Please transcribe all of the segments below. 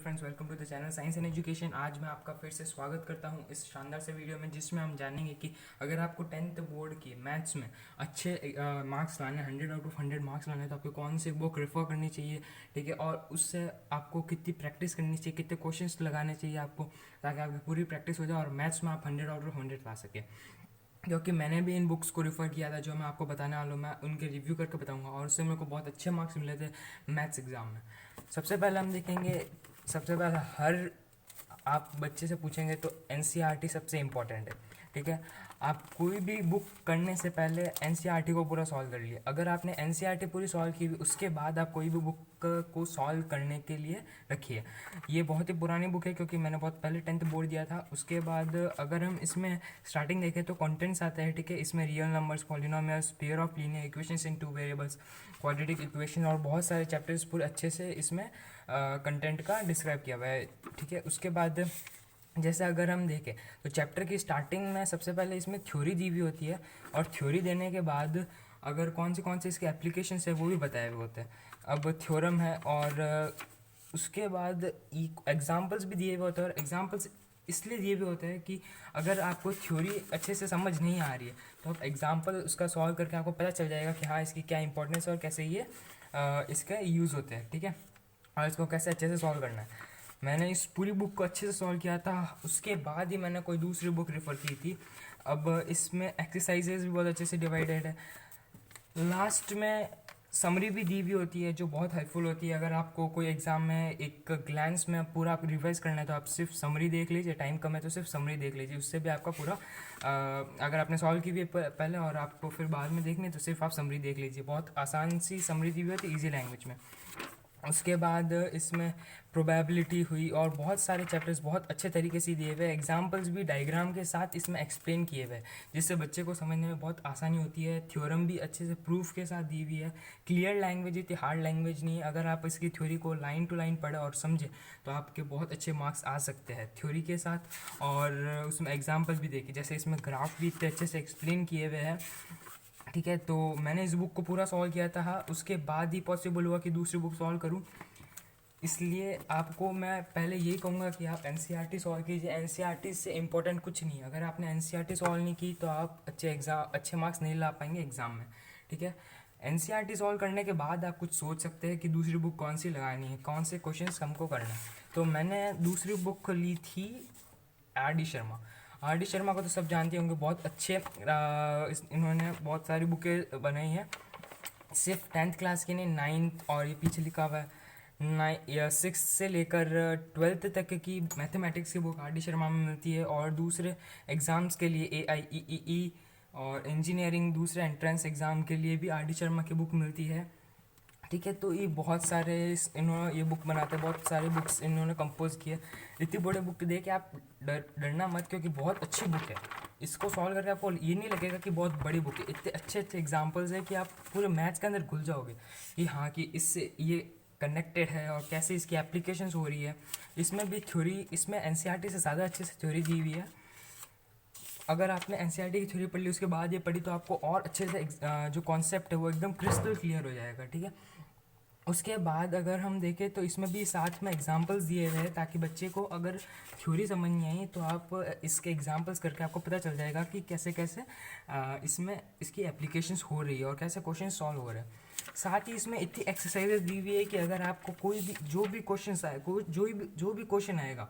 Friends, welcome to the channel science and education. आज मैं आपका फिर से स्वागत करता हूं इस शानदार से वीडियो में, जिसमें हम जानेंगे कि अगर आपको टेंथ बोर्ड की मैथ्स में अच्छे मार्क्स लाने, 100 आउट ऑफ 100 मार्क्स लाने, तो आपको कौन सी बुक रेफर करनी चाहिए, ठीक है। और उससे आपको कितनी प्रैक्टिस करनी चाहिए, कितने क्वेश्चंस लगाने चाहिए आपको, ताकि आपकी पूरी प्रैक्टिस हो जाए और मैथ्स में आप 100 आउट ऑफ 100 ला सकें। क्योंकि मैंने भी इन बुक्स को रेफ़र किया था, जो मैं आपको बताने वाला हूँ, मैं उनके रिव्यू करके बताऊंगा, और उससे मेरे को बहुत अच्छे मार्क्स मिले थे मैथ्स एग्ज़ाम में। सबसे पहले हम देखेंगे, सबसे पहले हर आप बच्चे से पूछेंगे तो एनसीईआरटी सबसे इम्पोर्टेंट है, ठीक है। आप कोई भी बुक करने से पहले एनसीईआरटी को पूरा सॉल्व कर लिए। अगर आपने एनसीईआरटी पूरी सॉल्व की हुई, उसके बाद आप कोई भी बुक को सॉल्व करने के लिए रखिए। ये बहुत ही पुरानी बुक है, क्योंकि मैंने बहुत पहले टेंथ बोर्ड दिया था। उसके बाद अगर हम इसमें स्टार्टिंग देखें तो कंटेंट्स आता है, ठीक है। इसमें real numbers, polynomials, pair of linear equations in two variables, quadratic equation और बहुत सारे चैप्टर्स पूरे अच्छे से इसमें कंटेंट का डिस्क्राइब किया हुआ है, ठीक है। उसके बाद जैसे अगर हम देखें तो चैप्टर की स्टार्टिंग में सबसे पहले इसमें थ्योरी दी हुई होती है, और थ्योरी देने के बाद अगर कौन से इसके एप्लीकेशंस है वो भी बताए हुए होते हैं। अब थ्योरम है, और उसके बाद एग्जांपल्स भी दिए हुए होते हैं। और एग्जांपल्स इसलिए दिए हुए होते हैं कि अगर आपको थ्योरी अच्छे से समझ नहीं आ रही है, तो आप एग्जांपल उसका सॉल्व करके आपको पता चल जाएगा कि हाँ, इसकी क्या इंपॉर्टेंस है और कैसे ये इसका यूज़ होते हैं, ठीक है। और इसको कैसे अच्छे से सॉल्व करना है। मैंने इस पूरी बुक को अच्छे से सॉल्व किया था, उसके बाद ही मैंने कोई दूसरी बुक रेफ़र की थी। अब इसमें एक्सरसाइजेज भी बहुत अच्छे से डिवाइडेड है। लास्ट में समरी भी दी हुई होती है, जो बहुत हेल्पफुल होती है। अगर आपको कोई एग्ज़ाम में एक ग्लैंस में पूरा आप रिवाइज करना है, तो आप सिर्फ समरी देख लीजिए। टाइम कम है तो सिर्फ समरी देख लीजिए, उससे भी आपका पूरा अगर आपने सॉल्व की हुई है पहले और आपको फिर बाद में देखनी है, तो सिर्फ आप समरी देख लीजिए। बहुत आसान सी समरी दी हुई होती है, ईजी लैंग्वेज में। उसके बाद इसमें प्रोबेबिलिटी हुई, और बहुत सारे चैप्टर्स बहुत अच्छे तरीके से दिए हुए, एग्जांपल्स भी डायग्राम के साथ इसमें एक्सप्लेन किए हुए, जिससे बच्चे को समझने में बहुत आसानी होती है। थ्योरम भी अच्छे से प्रूफ के साथ दी हुई है। क्लियर लैंग्वेज, इतनी हार्ड लैंग्वेज नहीं है। अगर आप इसकी थ्योरी को लाइन टू लाइन पढ़े और समझे, तो आपके बहुत अच्छे मार्क्स आ सकते हैं थ्योरी के साथ। और उसमें एग्जाम्पल्स भी देखिए, जैसे इसमें ग्राफ भी इतने अच्छे से एक्सप्लेन किए हुए हैं, ठीक है। तो मैंने इस बुक को पूरा सॉल्व किया था, उसके बाद ही पॉसिबल हुआ कि दूसरी बुक सॉल्व करूं। इसलिए आपको मैं पहले यही कहूँगा कि आप एनसीईआरटी सॉल्व कीजिए। एनसीईआरटी से इम्पोर्टेंट कुछ नहीं है। अगर आपने एनसीईआरटी सॉल्व नहीं की, तो आप अच्छे मार्क्स नहीं ला पाएंगे एग्ज़ाम में, ठीक है। एनसीईआरटी सॉल्व करने के बाद आप कुछ सोच सकते हैं कि दूसरी बुक कौन सी लगानी है, कौन से क्वेश्चंस हमको करना है। तो मैंने दूसरी बुक ली थी R D Sharma. R D Sharma को तो सब जानते होंगे, बहुत अच्छे इन्होंने बहुत सारी बुकें बनाई हैं। सिर्फ टेंथ क्लास की नहीं, नाइन्थ, और ये पीछे लिखा हुआ है सिक्स से लेकर ट्वेल्थ तक की मैथमेटिक्स की बुक आर डी शर्मा में मिलती है। और दूसरे एग्ज़ाम्स के लिए AIEEE और इंजीनियरिंग, दूसरे एंट्रेंस एग्ज़ाम के लिए भी आर डी शर्मा की बुक मिलती है, ठीक है। तो ये बहुत सारे इन्होंने ये बुक बनाते हैं, बहुत सारे बुक्स इन्होंने कंपोज किए। इतनी बड़े बुक देख के आप डरना मत, क्योंकि बहुत अच्छी बुक है। इसको सॉल्व करके आपको ये नहीं लगेगा कि बहुत बड़ी बुक है। इतने अच्छे अच्छे एग्जांपल्स है कि आप पूरे मैथ्स के अंदर घुल जाओगे कि हाँ, कि इससे ये कनेक्टेड है और कैसे इसकी एप्लीकेशंस हो रही है। इसमें भी थ्योरी, इसमें एनसीईआरटी से ज़्यादा अच्छे से थ्योरी दी हुई है। अगर आपने एनसीईआरटी की थ्योरी पढ़ ली, उसके बाद ये पढ़ी, तो आपको और अच्छे से जो कॉन्सेप्ट है वो एकदम क्रिस्टल क्लियर हो जाएगा, ठीक है। उसके बाद अगर हम देखें तो इसमें भी साथ में एग्जांपल्स दिए हुए हैं, ताकि बच्चे को अगर थ्योरी समझ नहीं आई, तो आप इसके एग्जांपल्स करके आपको पता चल जाएगा कि कैसे कैसे इसमें इसकी एप्लीकेशंस हो रही है और कैसे क्वेश्चन सॉल्व हो रहे हैं। साथ ही इसमें इतनी एक्सरसाइजेज दी हुई है कि अगर आपको कोई भी जो भी क्वेश्चन आए, जो भी क्वेश्चन आएगा,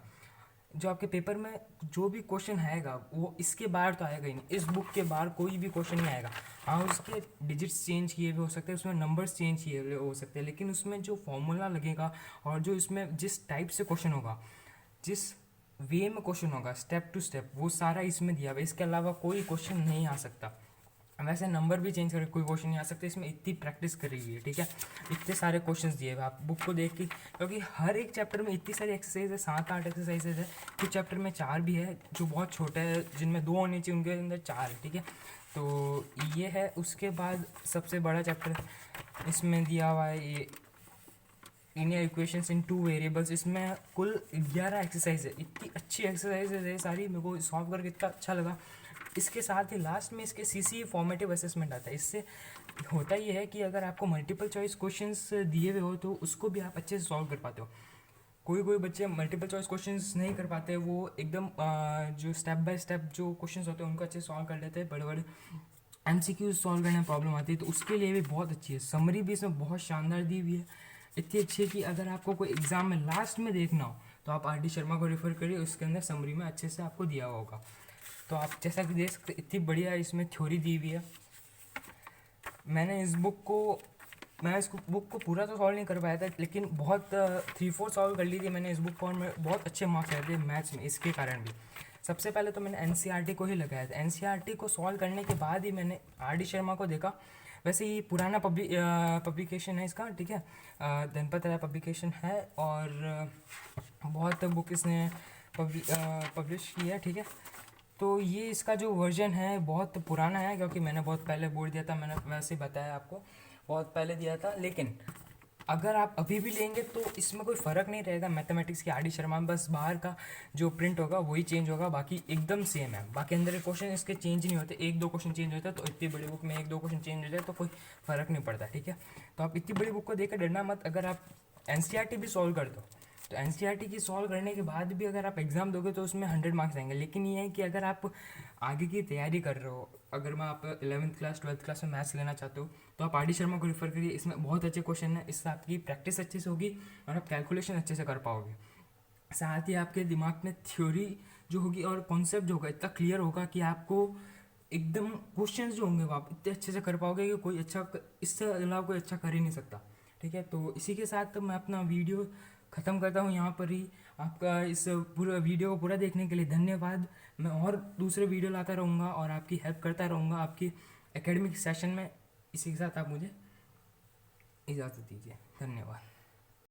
जो आपके पेपर में जो भी क्वेश्चन आएगा, वो इसके बाहर तो आएगा ही नहीं। इस बुक के बाहर कोई भी क्वेश्चन नहीं आएगा। हाँ, उसके डिजिट्स चेंज किए हुए हो सकते हैं, उसमें नंबर्स चेंज किए हुए हो सकते हैं, लेकिन उसमें जो फॉर्मूला लगेगा और जो इसमें जिस टाइप से क्वेश्चन होगा, जिस वे में क्वेश्चन होगा, स्टेप टू स्टेप, वो सारा इसमें दिया हुआ है। इसके अलावा कोई क्वेश्चन नहीं आ सकता। वैसे नंबर भी चेंज करके कोई क्वेश्चन नहीं आ सकता। इसमें इतनी प्रैक्टिस करी हुई है, ठीक है। इतने सारे क्वेश्चंस दिए हुए आप बुक को देख के, क्योंकि हर एक चैप्टर में इतनी सारी एक्सरसाइज है, 7-8 एक्सरसाइजेज है। कुछ चैप्टर में 4 भी है, जो बहुत छोटे हैं, जिनमें 2 होनी चाहिए, उनके अंदर 4 है, ठीक है। तो ये है। उसके बाद सबसे बड़ा चैप्टर इसमें दिया हुआ है ये लीनियर इक्वेशंस इन टू वेरिएबल्स। इसमें कुल 11 एक्सरसाइज है। इतनी अच्छी एक्सरसाइजेज है सारी, मेरे को सॉल्व करके इतना अच्छा लगा। इसके साथ ही लास्ट में इसके CCE फॉर्मेटिव असेसमेंट आता है। इससे होता ये है कि अगर आपको मल्टीपल चॉइस क्वेश्चंस दिए हुए हो, तो उसको भी आप अच्छे से सॉल्व कर पाते हो। कोई कोई बच्चे मल्टीपल चॉइस क्वेश्चंस नहीं कर पाते, वो एकदम जो स्टेप बाय स्टेप जो क्वेश्चंस होते हैं उनको अच्छे सॉल्व कर लेते हैं। बड़े बड़े एमसीक्यूज सॉल्व करने में प्रॉब्लम आती है, तो उसके लिए भी बहुत अच्छी है। समरी भी इसमें बहुत शानदार दी हुई है, इतनी अच्छी है कि अगर आपको कोई एग्जाम में लास्ट में देखना हो तो आप आर डी शर्मा को रेफर करिए, उसके अंदर समरी में अच्छे से आपको दिया हुआ होगा। तो आप जैसा कि देख सकते इतनी बढ़िया इसमें थ्योरी दी हुई है। मैंने इस बुक को पूरा तो सॉल्व नहीं कर पाया था, लेकिन बहुत 3-4 सॉल्व कर ली थी मैंने इस बुक को, और मैं बहुत अच्छे मार्क्स आए थे मैथ्स में इसके कारण भी। सबसे पहले तो मैंने एनसीईआरटी को ही लगाया था। एनसीईआरटी को सॉल्व करने के बाद ही मैंने आर डी शर्मा को देखा। वैसे ये पुराना पब्लिकेशन है इसका, ठीक है, धनपत राय पब्लिकेशन है, और बहुत बुक इसने पब्लिश की है, ठीक है। तो ये इसका जो वर्जन है बहुत पुराना है, क्योंकि मैंने बहुत पहले बोर्ड दिया था, मैंने वैसे ही बताया आपको, बहुत पहले दिया था। लेकिन अगर आप अभी भी लेंगे तो इसमें कोई फ़र्क नहीं रहेगा मैथमेटिक्स की आर डी शर्मा में, बस बाहर का जो प्रिंट होगा वही चेंज होगा, बाकी एकदम सेम है। बाकी अंदर के क्वेश्चन इसके चेंज नहीं होते, 1-2 क्वेश्चन चेंज होते हैं, तो इतनी बड़ी बुक में 1-2 क्वेश्चन चेंज हो जाए तो कोई फ़र्क नहीं पड़ता, ठीक है। तो आप इतनी बड़ी बुक को देकर डरना मत। अगर आप एनसीईआरटी भी सॉल्व कर दो तो एनसीईआरटी की सॉल्व करने के बाद भी अगर आप एग्ज़ाम दोगे तो उसमें 100 मार्क्स आएंगे। लेकिन ये है कि अगर आप आगे की तैयारी कर रहे हो, अगर मैं आप 11th क्लास 12th क्लास में मैथ्स लेना चाहते हो तो आप आर डी शर्मा को रेफर करिए, इसमें बहुत अच्छे क्वेश्चन है, इससे आपकी प्रैक्टिस अच्छे से होगी और आप कैलकुलेशन अच्छे से कर पाओगे। साथ ही आपके दिमाग में थ्योरी जो होगी और कॉन्सेप्ट जो होगा इतना क्लियर होगा कि आपको एकदम क्वेश्चन जो होंगे वो आप इतने अच्छे से कर पाओगे कि कोई अच्छा, इससे अलावा कोई अच्छा कर ही नहीं सकता, ठीक है। तो इसी के साथ मैं अपना वीडियो ख़त्म करता हूँ यहाँ पर ही। आपका इस पूरे वीडियो को पूरा देखने के लिए धन्यवाद। मैं और दूसरे वीडियो लाता रहूँगा और आपकी हेल्प करता रहूँगा आपकी एकेडमिक सेशन में। इसी के साथ आप मुझे इजाज़त दीजिए, धन्यवाद।